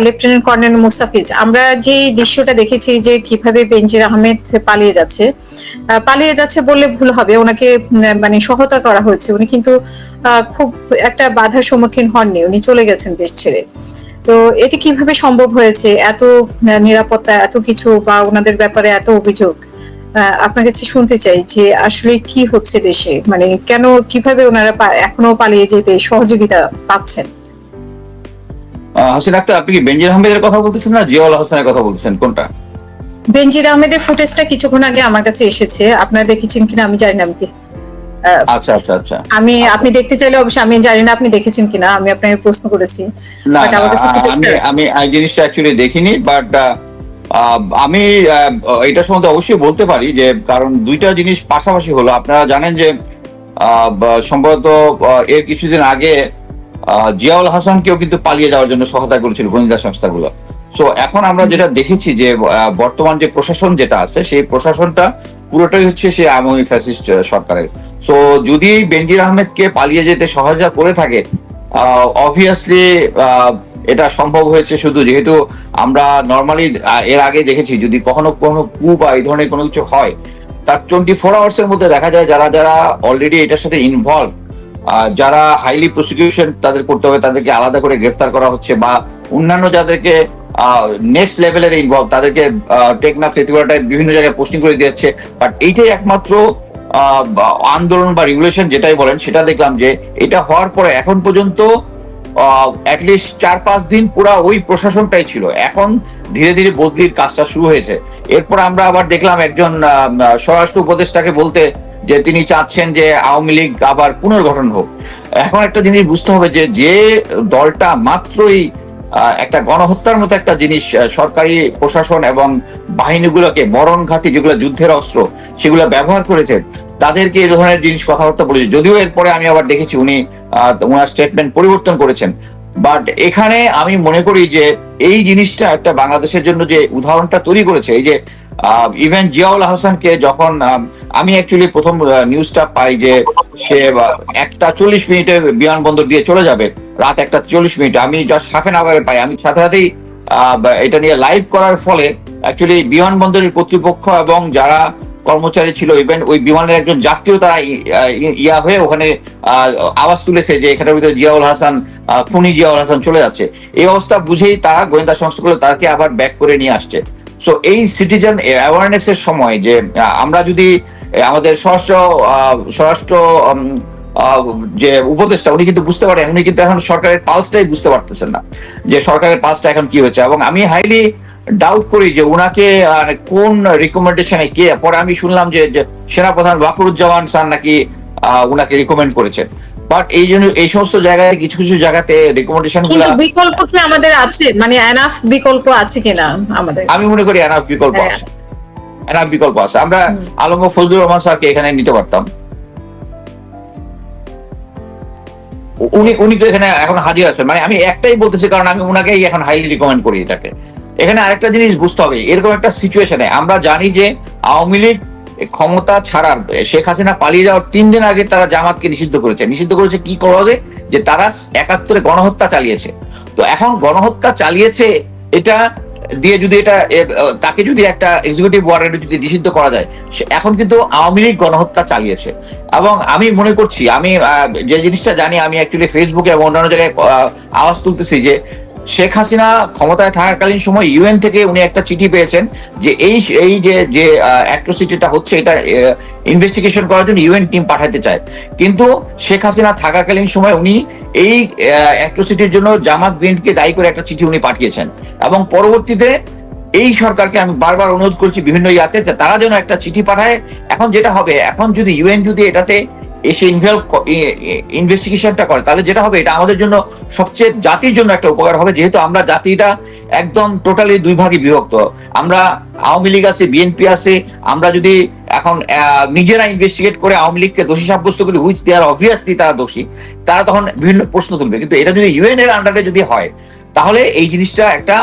Lieutenant colonel Mustafiz, আমরা যে দৃশ্যটা দেখেছি যে কিভাবে বেনজির আহমেদ পালিয়ে যাচ্ছে বললে ভুল হবে, ওনাকে মানে সহায়তা করা হয়েছে। উনি কিন্তু খুব একটা বাধার সম্মুখীন হননি, উনি চলে গেছেন দেশ ছেড়ে। তো এটি কিভাবে সম্ভব হয়েছে, এত নিরাপত্তা, এত কিছু, বা ওনাদের ব্যাপারে এত অভিযোগ? আপনার কাছে শুনতে চাই যে আসলে কি হচ্ছে দেশে, মানে কেন, কিভাবে ওনারা এখনো পালিয়ে যেতে সহযোগিতা পাচ্ছেন? হাসিন আক্তার, আপনি কি বেনজির আহমেদের কথা বলতেছেন না জিয়াউল হাসানের কথা বলতেছেন, কোনটা? বেনজির আহমেদের ফুটেজটা কিছুক্ষণ আগে আমার কাছে এসেছে, আপনারা দেখেছেন কিনা আমি জানি না। আচ্ছা আচ্ছা আচ্ছা। আপনি দেখতে চাইলে অবশ্যই, আমি জানি না আপনি দেখেছেন কিনা, আমি আপনাকে প্রশ্ন করেছি। না বাট না, আমার কাছে আমি আমি এই জিনিসটা অ্যাকচুয়ালি দেখিনি, বাট আমি এটা সম্বন্ধে অবশ্যই বলতে পারি যে, কারণ দুইটা জিনিস পাশাপাশি হলো। আপনারা জানেন যে সম্ভবত এর কিছুদিন আগে জিয়াউল হাসানকেও কিন্তু পালিয়ে যাওয়ার জন্য সহায়তা করেছিল গোয়েন্দা সংস্থাগুলো। সো এখন আমরা যেটা দেখেছি যে বর্তমান যে প্রশাসন যেটা আছে, সেই প্রশাসনটা পুরোটাই হচ্ছে সে আওয়ামী ফ্যাসিস্ট সরকারের। সো যদি বেনজির আহমেদকে পালিয়ে যেতে সহায়তা করে থাকে, অবভিয়াসলি এটা সম্ভব হয়েছে শুধু যেহেতু আমরা নর্মালি এর আগে দেখেছি, যদি কখনো কোনো কু বা এই ধরনের কোনো কিছু হয়, তার 24 আওয়ার্স এর মধ্যে দেখা যায় যারা যারা অলরেডি এটার সাথে ইনভলভ, যারা হাইলি প্রসিকিউশন তাদের করতে হবে, তাদেরকে আলাদা করে গ্রেফতার করা হচ্ছে, বা অন্যান্য যাদেরকে নেক্সট লেভেলের ইনভলভ তাদেরকে টেকনাফ, তেতুয়াটায় বিভিন্ন জায়গায় পোস্টিং করে দিচ্ছে। বাট এইটাই একমাত্র আন্দোলন বা রেগুলেশন যেটাই বলেন, সেটা দেখলাম যে এটা হওয়ার পরে এখন পর্যন্ত অ্যাটলিস্ট 4-5 দিন পুরা ওই প্রশাসনটাই ছিল। এখন ধীরে ধীরে বদলির কাজটা শুরু হয়েছে। এরপর আমরা আবার দেখলাম একজন স্বরাষ্ট্র উপদেষ্টাকে বলতে যে তিনি চাচ্ছেন যে আওয়ামী লীগ আবার পুনর্গঠন হোক। এখন একটা জিনিস বুঝতে হবে যে যে দলটা মাত্রই একটা গণহত্যার মতো একটা জিনিস, সরকারি প্রশাসন এবং বাহিনীগুলোকে মরণঘাতী যেগুলো যুদ্ধের অস্ত্র সেগুলো ব্যবহার করেছে, তাদেরকে এই ধরনের জিনিস কথাবার্তা বলেছে। যদিও এরপরে আমি আবার দেখেছি উনি ওনার স্টেটমেন্ট পরিবর্তন করেছেন। বাট এখানে আমি মনে করি যে এই জিনিসটা একটা বাংলাদেশের জন্য যে উদাহরণটা তৈরি করেছে, এই যে ইভেন জিয়াউল হাসানকে যখন আমি অ্যাকচুয়ালি প্রথম নিউজটা পাই যে সে 1:40 বিমানবন্দর দিয়ে চলে যাবে, রাত 1:40, আমি জাস্ট হাফ এন আওয়ারে পাই। আমি সাথে সাথেই এটা নিয়ে লাইভ করার ফলে অ্যাকচুয়ালি বিমানবন্দরের কর্তৃপক্ষ এবং যারা কর্মচারী ছিল, ইভেন ওই বিমানের একজন যাত্রীও তারা ইয়া হয়ে ওখানে আওয়াজ তুলেছে যে এখানের ভিতরে জিয়াউল হাসান, খুনি জিয়াউল হাসান চলে যাচ্ছে। এই অবস্থা বুঝেই তারা গোয়েন্দা সংস্থাগুলো তাকে আবার ব্যাক করে নিয়ে আসছে। সো এই সিটিজেন অ্যাওয়ারনেস এর সময় যে আমরা যদি আমাদের স্বরাষ্ট্র যে উপদেষ্টা, উনি কিন্তু বুঝতে পারেন, উনি কিন্তু এখন সরকারের পালসটাই বুঝতে পারতেছেন না যে সরকারের পালসটা এখন কি হচ্ছে। এবং আমি হাইলি ডাউট করি যে উনাকে কোন রিকমেন্ডেশনে কে, পরে আমি শুনলাম যে সেনাপ্রধান ওয়াকুরুজ্জামান স্যার নাকি উনাকে রিকমেন্ড করেছেন। বাট এই জন্য এই সমস্ত জায়গায় কিছু কিছু জায়গাতে রিকমেন্ডেশন গুলা, বিকল্প কি আমাদের আছে, মানে এনাফ বিকল্প আছে কিনা আমাদের? আমি মনে করি এনাফ বিকল্প আছে, এনাফ বিকল্প আছে। আমরা আলম ফজলুর রহমান স্যারকে এখানে নিতে পারতাম, উনি তো এখানে এখন হাজির আছেন। মানে আমি একটাই বলতেছি, কারণ আমি উনাকেই এখন হাইলি রিকমেন্ড করি এটাকে। এখানে আরেকটা জিনিস বুঝতে হবে, এরকম একটা সিচুয়েশনে আমরা জানি যে আওয়ামী লীগ ক্ষমতা ছাড়ার, শেখ হাসিনা পালিয়ে যাওয়ার 3 দিন আগে তারা জামাতকে নিষিদ্ধ করেছে কি করাতে, যে তারা 71 গণহত্যা চালিয়েছে। তো এখন গণহত্যা চালিয়েছে এটা দিয়ে যদি এটা তাকে যদি একটা এক্সিকিউটিভ ওয়ারেন্টে যদি নিষিদ্ধ করা যায়, এখন কিন্তু আওয়ামী লীগ গণহত্যা চালিয়েছে। এবং আমি মনে করছি, আমি যে জিনিসটা জানি, আমি অ্যাকচুয়ালি ফেসবুকে এবং অন্যান্য জায়গায় আওয়াজ তুলতেছি যে শেখ হাসিনা ক্ষমতায় থাকাকালীন সময় ইউএন থেকে উনি একটা চিঠি পেয়েছেন যে এই যে অ্যাট্রোসিটিটা হচ্ছে, এটা ইনভেস্টিগেশন করার জন্য ইউএন টিম পাঠাতে চায়। কিন্তু শেখ হাসিনা থাকাকালীন সময় উনি এই অ্যাট্রোসিটির জন্য জামাত বিএনপিকে দায়ী করে একটা চিঠি উনি পাঠিয়েছেন। এবং পরবর্তীতে এই সরকারকে আমি বারবার অনুরোধ করছি বিভিন্ন ইয়াতে, তারা যেন একটা চিঠি পাঠায়। এখন যেটা হবে, এখন যদি ইউএন যদি এটাতে এসে ইনভেস্টিগেশনটা করে, তাহলে যেটা হবে, এটা আমাদের জন্য সবচেয়ে জাতির জন্য একটা উপকার হবে। যেহেতু আমরা জাতিটা একদম টোটালি 2 ভাগে বিভক্ত, আমরা আওয়ামী লীগ আছে, বিএনপি আছে। আমরা যদি এখন নিজেরা ইনভেস্টিগেট করে আওয়ামী লীগকে দোষী সাব্যস্ত করি, হুইচ দে আর অবভিয়াসলি তারা দোষী, তারা তখন বিভিন্ন প্রশ্ন তুলবে। কিন্তু এটা যদি ইউএন এর আন্ডারে যদি হয়, তাহলে এই জিনিসটা একটা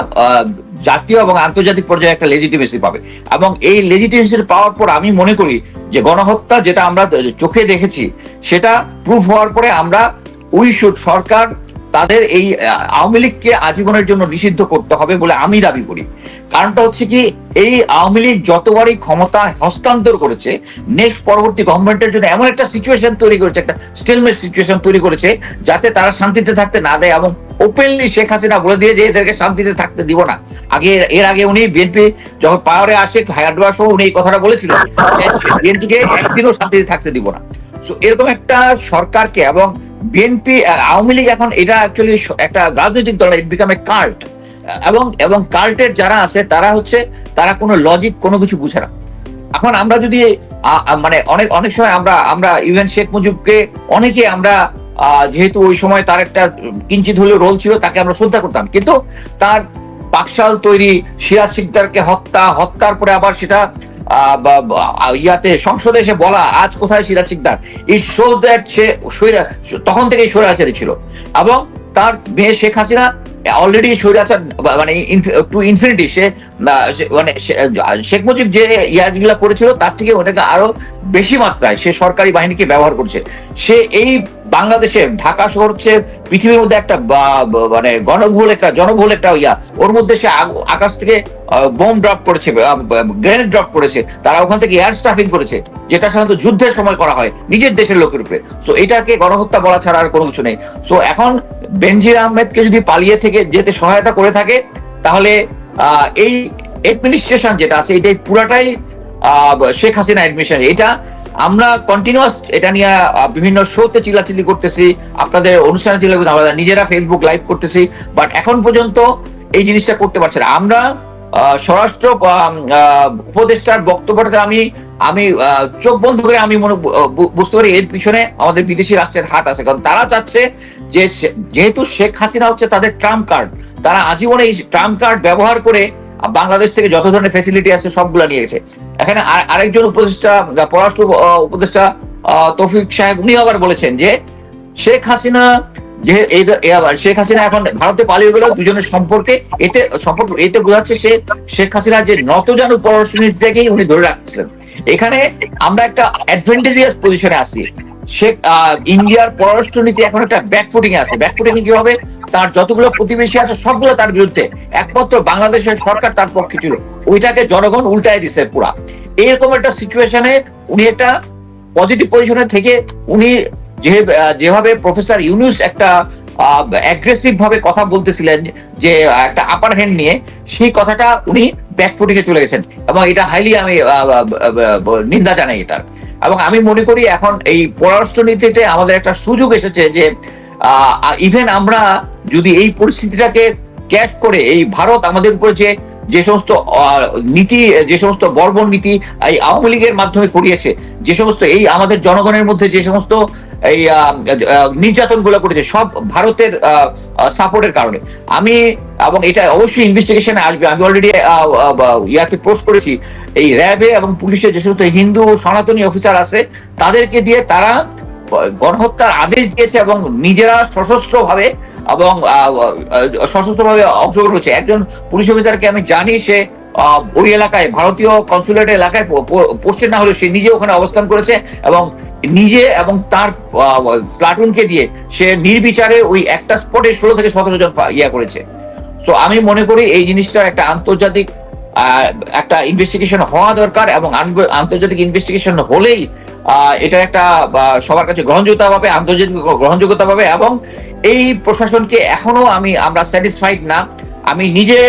জাতীয় এবং আন্তর্জাতিক পর্যায়ে একটা লেজিটিমেসি পাবে। এবং এই লেজিটিমেসি পাওয়ার পর আমি মনে করি যে গণহত্যা যেটা আমরা চোখে দেখেছি, সেটা প্রুফ হওয়ার পরে আমরা সরকার তাদের এই আওয়ামী লীগকে আজীবনের জন্য নিষিদ্ধ করতে হবে বলে আমি দাবি করি। কারণটা হচ্ছে কি, এই আওয়ামী লীগ যতবারই ক্ষমতা হস্তান্তর করেছে, নেক্সট পরবর্তী গভর্নমেন্টের জন্য এমন একটা সিচুয়েশন তৈরি করেছে, একটা স্টেলমেট সিচুয়েশন তৈরি করেছে, যাতে তারা শান্তিতে থাকতে না দেয়। এবং ওপেনলি শেখ হাসিনা বলে দিয়ে যে এদেরকে শান্তিতে থাকতে দিব না। এর আগে উনি বিএনপি যখন পাওয়ারে আসে, হায়ারডোয়া সহ উনি এই কথাটা বলেছিলেন, বিএনপিকে একদিনও শান্তিতে থাকতে দিব না। সো এরকম একটা সরকারকে, এবং বিএনপি আওয়ামী লীগ এখন এটা অ্যাকচুয়ালি একটা রাজনৈতিক দল, ইট বিকাম এ কাল্ট। এবং কাল্টের যারা আছে তারা কোনো লজিক কোনো কিছু বুঝে না। এখন আমরা যদি মানে অনেক সময় আমরা ইভেন শেখ মুজিবকে অনেকে আমরা যেহেতু ওই সময় তার একটা কিঞ্চিত হলেও রোল ছিল, তাকে আমরা শ্রদ্ধা করতাম, কিন্তু তার বাকশাল তৈরি, সিরাজ শিকদারকে হত্যার পরে আবার সেটা সংসদে এসে বলা, আজ কোথায় Siraj Sikdar, it shows that সে তখন থেকেই স্বৈরাচারী ছিল। এবং তার মেয়ে শেখ হাসিনা অলরেডি স্বৈরাচার, মানে টু ইনফিনিটি। সে মানে শেখ মুজিব যে ইয়াগুলা করেছিল তার থেকে ওটাকে আরো বেশি মাত্রায় সে সরকারি বাহিনীকে ব্যবহার করছে। সে এই বাংলাদেশে ঢাকা শহর হচ্ছে পৃথিবীর মধ্যে একটা মানে জনবহুল একটা ওর মধ্যে সে আকাশ থেকে বোম ড্রপ করেছে, গ্রেনেড ড্রপ করেছে, তারা ওখান থেকে এয়ার স্টাফিং করেছে, যেটা সাধারণত যুদ্ধের সময় করা হয় নিজের দেশের লোকের উপরে। সো এটাকে গণহত্যা বলা ছাড়া আর কোনো কিছু নেই। সো এখন বেনজির আহমেদকে যদি পালিয়ে থেকে যেতে সহায়তা করে থাকে, তাহলে এই অ্যাডমিনিস্ট্রেশন যেটা আছে এটাই পুরাটাই শেখ হাসিনা অ্যাডমিনিস্ট্রেশন। এটা আমরা কন্টিনিউয়াস এটা নিয়ে বিভিন্ন শোতে চিল্লাচিল্লি করতেছি, আপনাদের অনুষ্ঠানে চিল্লাচিল্লি, আমরা নিজেরা ফেসবুক লাইভ করতেছি, বাট এখন পর্যন্ত এই জিনিসটা করতে পারছে না। আমরা স্বরাষ্ট্র উপদেষ্টার বক্তব্যটাতে আমি চোখ বন্ধ করে আমি বুঝতে পারি এর পিছনে আমাদের বিদেশি রাষ্ট্রের হাত আছে। কারণ তারা চাচ্ছে যে যেহেতু শেখ হাসিনা হচ্ছে তাদের ট্রাম্প কার্ড, তারা আজীবনে এই ট্রাম্প কার্ড ব্যবহার করে বাংলাদেশ থেকে যত ধরনের ফ্যাসিলিটি আছে সবগুলা নিয়েছে। এখানে আরেকজন পররাষ্ট্র উপদেষ্টা তৌফিক সাহেব, উনি আবার বলেছেন যে শেখ হাসিনা এখন ভারতে পালিয়ে গেল, দুজনের সম্পর্কে এতে বোঝাচ্ছে শেখ হাসিনা যে নতজানু পররাষ্ট্রনীতিকেই উনি ধরে রাখছেন। এখানে আমরা একটা অ্যাডভান্টেজিয়াস পজিশনে আছি। ইন্ডিয়ার পররাষ্ট্রনীতি এখন একটা ব্যাকফুটিং এ আছে। ব্যাকফুটিং কি হবে, তার যতগুলো প্রতিবেশী আছে সবগুলো তার বিরুদ্ধে, একমাত্র বাংলাদেশের সরকার তার পক্ষে ছিল, ওইটাকে জনগণ উল্টায় দিচ্ছে পুরা। এরকম একটা সিচুয়েশনে উনি একটা পজিটিভ পজিশনে থেকে উনি যেভাবে প্রফেসর ইউনূস একটা অ্যাগ্রেসিভ ভাবে কথা বলতেছিলেন যে একটা আপার হ্যান্ড নিয়ে, সেই কথাটা উনি ব্যাকফুটিং এ চলে গেছেন, এবং এটা হাইলি আমি নিন্দা জানাই এটার। এবং আমি মনে করি এখন এই পররাষ্ট্রনীতিতে আমাদের একটা সুযোগ এসেছে যে ইভেন আমরা যদি এই পরিস্থিতিটাকে ক্যাচ করে, এই ভারত আমাদের উপরে যে সমস্ত নীতি, যে সমস্ত বর্বর নীতি এই আওয়ামী লীগের মাধ্যমে করিয়েছে, যে সমস্ত এই আমাদের জনগণের মধ্যে যে সমস্ত এই নির্যাতন গুলো করেছে, সব ভারতের সাপোর্টের কারণে। এবং এটা অবশ্যই ইনভেস্টিগেশনে আসবে। আমি অলরেডি ইয়াতে পোস্ট করেছি, এই র্যাবে এবং পুলিশের যে সমস্ত হিন্দু সনাতনী অফিসার আছে তাদেরকে দিয়ে তারা গণহত্যার আদেশ দিয়েছে, এবং নিজেরা সশস্ত্রভাবে অংশগ্রহণ করেছে। একজন পুলিশ অফিসারকে আমি জানি, সে ওই এলাকায়, ভারতীয় কনসুলেট এলাকায় পোস্টেড না হলে সে নিজে ওখানে অবস্থান করেছে, এবং নিজে এবং তার প্লাটুনকে দিয়ে সে নির্বিচারে ওই একটা স্পটে 16 থেকে 17 জন করেছে। সো আমি মনে করি এই জিনিসটা একটা আন্তর্জাতিক একটা ইনভেস্টিগেশন হওয়া দরকার, এবং আন্তর্জাতিক ইনভেস্টিগেশন হলেই এটা একটা সবার কাছে আন্তর্জাতিক গ্রহণযোগ্যতা পাবে। এবং এই প্রশাসনকে এখনো আমরা স্যাটিসফাইড না। আমি নিজে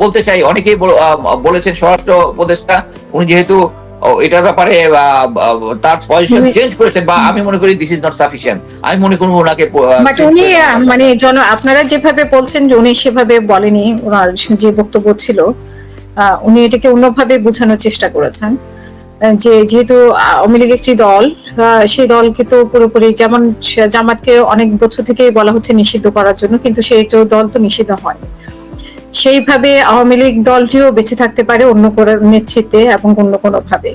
বলতে চাই, অনেকেই বলেছেন স্বরাষ্ট্র উপদেষ্টা উনি যেহেতু এটার ব্যাপারে তার পজিশন চেঞ্জ করেছেন, বা আমি মনে করি দিস ইজ নট সাফিসিয়েন্ট। আমি মনে করি ওনাকে, বাট উনি মানে আপনারা যেভাবে বলছেন যে উনি সেভাবে বলেনি, ওনার যে বক্তব্য ছিল উনি এটাকে অন্যভাবে বোঝানোর চেষ্টা করেছেন যে যেহেতু আওয়ামী লীগ একটি দল, সেই দলকে তো পুরোপুরি, যেমন জামাতকে অনেক বছর থেকেই বলা হচ্ছে নিষিদ্ধ করার জন্য, কিন্তু সেই দল তো নিষিদ্ধ হয়, সেইভাবে আওয়ামী লীগ দলটিও বেঁচে থাকতে পারে অন্য কোনো নেতৃত্বে এবং অন্য কোনো ভাবে,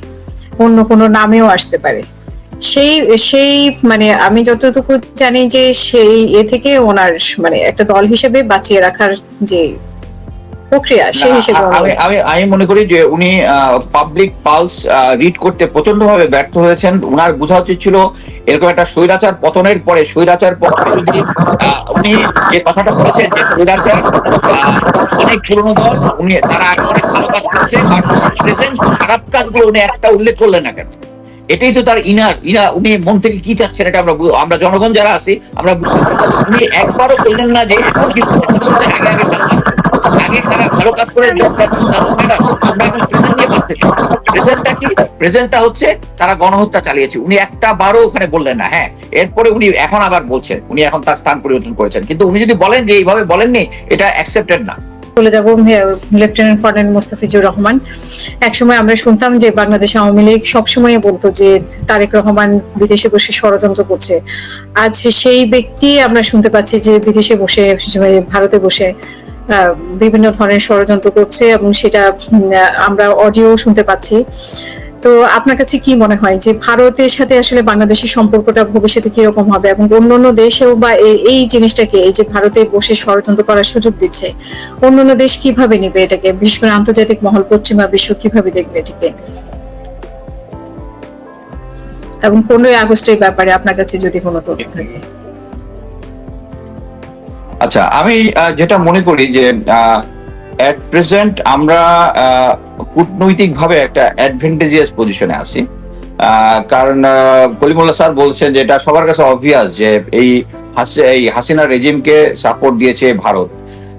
অন্য কোনো নামেও আসতে পারে। সেই মানে আমি যতটুকু জানি যে সেই থেকে ওনার মানে একটা দল হিসেবে বাঁচিয়ে রাখার যে প্রক্রিয়া সেই হিসেবে আমি আমি আমি মনে করি যে উনি পাবলিক পালস রিড করতে প্রচন্ড ভাবে ব্যর্থ হয়েছেন। উনার বোঝা উচিত ছিল এরকম একটা স্বৈরাচার পতনের পরে স্বৈরাচার পক্ষে যদি উনি যে কথাটা বলেছেন যে স্বৈরাচার অনেক পুরনো দল, উনি তারা আগে অনেক ভালো কাজ করেছে, বাট প্রেজেন্ট খারাপ কাজগুলো উনি একটা উল্লেখ করলেন না কেন? এটাই তো তার উনি মন থেকে কি চাচ্ছেন, এটা আমরা জনগণ যারা আছি আমরা বুঝতে পারি। উনি একবারও বললেন না যে এখন কিছু করছে, আগে আগে ভালো কাজ করুন। আগে তারা ভালো কাজ করে আমরা এখন প্রেজেন্ট নিয়ে পাচ্ছি। প্রেজেন্টটা কি? প্রেজেন্টটা হচ্ছে তারা গণহত্যা চালিয়েছে। উনি একটা বারও ওখানে বললেন না। হ্যাঁ, এরপরে উনি এখন আবার বলছেন, উনি এখন তার স্থান পরিবর্তন করেছেন, কিন্তু উনি যদি বলেন যে এইভাবে বলেননি, এটা অ্যাকসেপ্টেড না। চলে যাব লেফটেন্যান্ট কর্নেল মোস্তাফিজুর রহমান। একসময় আমরা শুনতাম যে বাংলাদেশ আওয়ামী লীগ সবসময় বলতো যে তারেক রহমান বিদেশে বসে ষড়যন্ত্র করছে। আজ সেই ব্যক্তি আমরা শুনতে পাচ্ছি যে বিদেশে বসে, ভারতে বসে বিভিন্ন ধরনের ষড়যন্ত্র করছে, এবং সেটা আমরা অডিও শুনতে পাচ্ছি। তো আপনার কাছে কি মনে হয় যে ভারতের সাথে আসলে বাংলাদেশের সম্পর্কটা ভবিষ্যতে কিরকম হবে, এবং অন্যান্য দেশেও বা এই জিনিসটাকে, এই যে ভারতে বসে ষড়যন্ত্র করার সুযোগ দিচ্ছে, অন্যান্য দেশ কিভাবে নিবে এটাকে, বিশেষ করে আন্তর্জাতিক মহল, পশ্চিমা বিশ্ব কিভাবে দেখবে এটাকে? এবং 15ই আগস্টের ব্যাপারে আপনার কাছে যদি কোনো তথ্য থাকে। আচ্ছা, আমি যেটা মনে করি যে এট প্রেজেন্ট আমরা কূটনৈতিক ভাবে একটা অ্যাডভান্টেজিয়াস পজিশনে আছি। কারণ কলিমুল্লাহ স্যার বলছেন যে এটা সবার কাছে অবভিয়াস যে এই হাসিনা রেজিমকে সাপোর্ট দিয়েছে ভারত,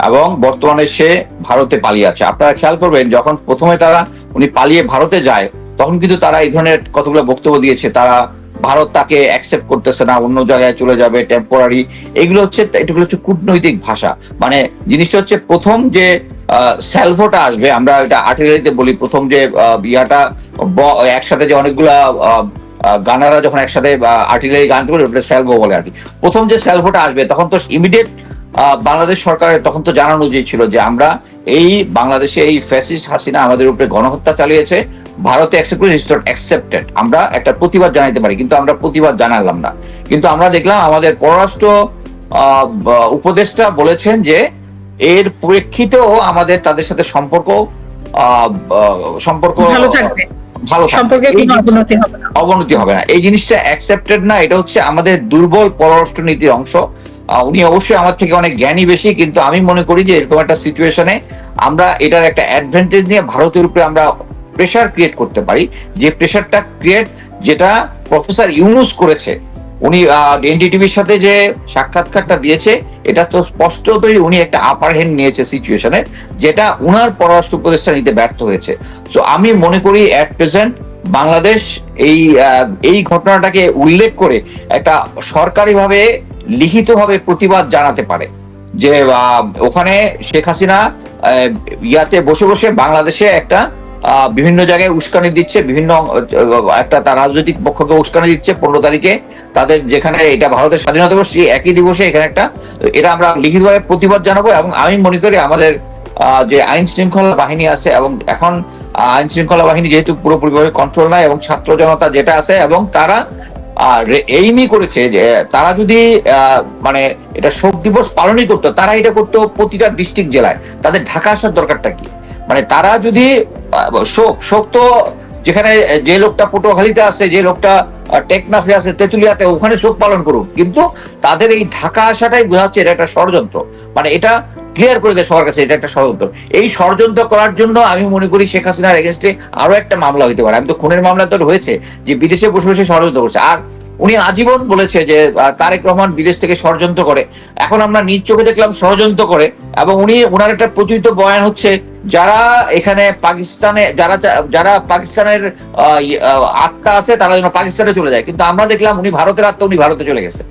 এবং বর্তমানে সে ভারতে পালিয়ে আছে। আপনারা খেয়াল করবেন, যখন প্রথমে উনি পালিয়ে ভারতে যায়, তখন কিন্তু তারা এই ধরনের কতগুলো বক্তব্য দিয়েছে। তারা ভারত তাকে অ্যাকসেপ্ট করতেছে না, অন্য জায়গায় চলে যাবে, টেম্পোরারি। এগুলো হচ্ছে কূটনৈতিক ভাষা। মানে জিনিসটা হচ্ছে প্রথম যে স্যালভোটা আসবে, আমরা এটা আর্টিলারিতে বলি, প্রথম যে ইয়াটা একসাথে যে অনেকগুলা গানারা যখন একসাথে আর্টিলারি গান করে, ওটা স্যালভো বলে আর কি। প্রথম যে স্যালভোটা আসবে, তখন তো ইমিডিয়েট বাংলাদেশ সরকারের তখন তো জানানো উচিত ছিল যে আমরা এই বাংলাদেশে এই ফ্যাসিস্ট হাসিনা আমাদের উপরে গণহত্যা চালিয়েছে, ভারতে অ্যাকসেপ্টেড, আমরা একটা প্রতিবাদ জানাইতে পারি, কিন্তু আমরা প্রতিবাদ জানালাম না। কিন্তু আমরা দেখলাম আমাদের পররাষ্ট্র উপদেষ্টা বলেছেন যে এর প্রেক্ষিতেও আমাদের তাদের সাথে সম্পর্ক ভালো থাকবে, অবনতি হবে না। এই জিনিসটা অ্যাকসেপ্টেড না। এটা হচ্ছে আমাদের দুর্বল পররাষ্ট্র নীতির অংশ। উনি অবশ্যই আমার থেকে অনেক জ্ঞানী বেশি, কিন্তু আমি মনে করি যে এরকম একটা সিচুয়েশনে আমরা এটার একটা অ্যাডভান্টেজ নিয়ে ভারতের উপরে আমরা প্রেশার ক্রিয়েট করতে পারি, যে প্রেশারটা যেটা প্রফেসর ইউনুস করেছে। উনি এনডিটিভির সাথে যে সাক্ষাৎকারটা দিয়েছে, এটা তো স্পষ্টতই উনি একটা আপার হ্যান্ড নিয়েছে সিচুয়েশনে, যেটা উনার পররাষ্ট্র উপদেষ্টা নিতে ব্যর্থ হয়েছে। তো আমি মনে করি অ্যাট প্রেজেন্ট বাংলাদেশ এই ঘটনাটাকে উল্লেখ করে একটা সরকারিভাবে লিখিতভাবে প্রতিবাদ জানাতে পারে যে ওখানে শেখ হাসিনা ইয়াতে বসে বসে বাংলাদেশে একটা বিভিন্ন জায়গায় উস্কানি দিচ্ছে, বিভিন্ন একটা তার রাজনৈতিক পক্ষকে উস্কানি দিচ্ছে। 15 তারিখে তাদের যেখানে এটা ভারতের স্বাধীনতা দিবস, একই দিবসে এখানে এটা আমরা লিখিতভাবে প্রতিবাদ জানাবো। এবং আমি মনে করি আমাদের যে আইন শৃঙ্খলা বাহিনী আছে, এবং এখন আইন শৃঙ্খলা বাহিনী যেহেতু পুরোপুরিভাবে কন্ট্রোল নাই, এবং ছাত্র জনতা যেটা আছে, এবং তারা এইমই করেছে যে তারা যদি মানে এটা শোক দিবস পালনই করতো, তারা এটা করতো প্রতিটা ডিস্ট্রিক্ট জেলায়। তাদের ঢাকা আসার দরকারটা কি? মানে তারা যদি শোক তো যেখানে যে লোকটা পটুয়াখালীতে আছে, যে লোকটা টেকনাফে আছে, তেঁতুলিয়াতে, ওখানে শোক পালন করুক, কিন্তু তাদের এই ঢাকা আসাটাই বোঝা যাচ্ছে এটা একটা ষড়যন্ত্র। মানে এটা ক্লিয়ার করে দেয় সবার কাছে এটা একটা ষড়যন্ত্র। এই ষড়যন্ত্র করার জন্য আমি মনে করি শেখ হাসিনার এগেনস্টে আরো একটা মামলা হইতে পারে। আমি তো খুনের মামলা তো হয়েছে, যে বিদেশে বসে বসে ষড়যন্ত্র করছে। আর উনি আজীবন বলেছে যে তারেক রহমান বিদেশ থেকে ষড়যন্ত্র করে। এখন আমরা নিজ চোখে দেখলাম ষড়যন্ত্র করে, এবং উনার একটা প্রচলিত বয়ান হচ্ছে যারা এখানে পাকিস্তানে, যারা পাকিস্তানের আত্মা আছে, তারা যেন পাকিস্তানে চলে যায়। কিন্তু আমরা দেখলাম উনি ভারতের আত্মা, উনি ভারতে চলে গেছে।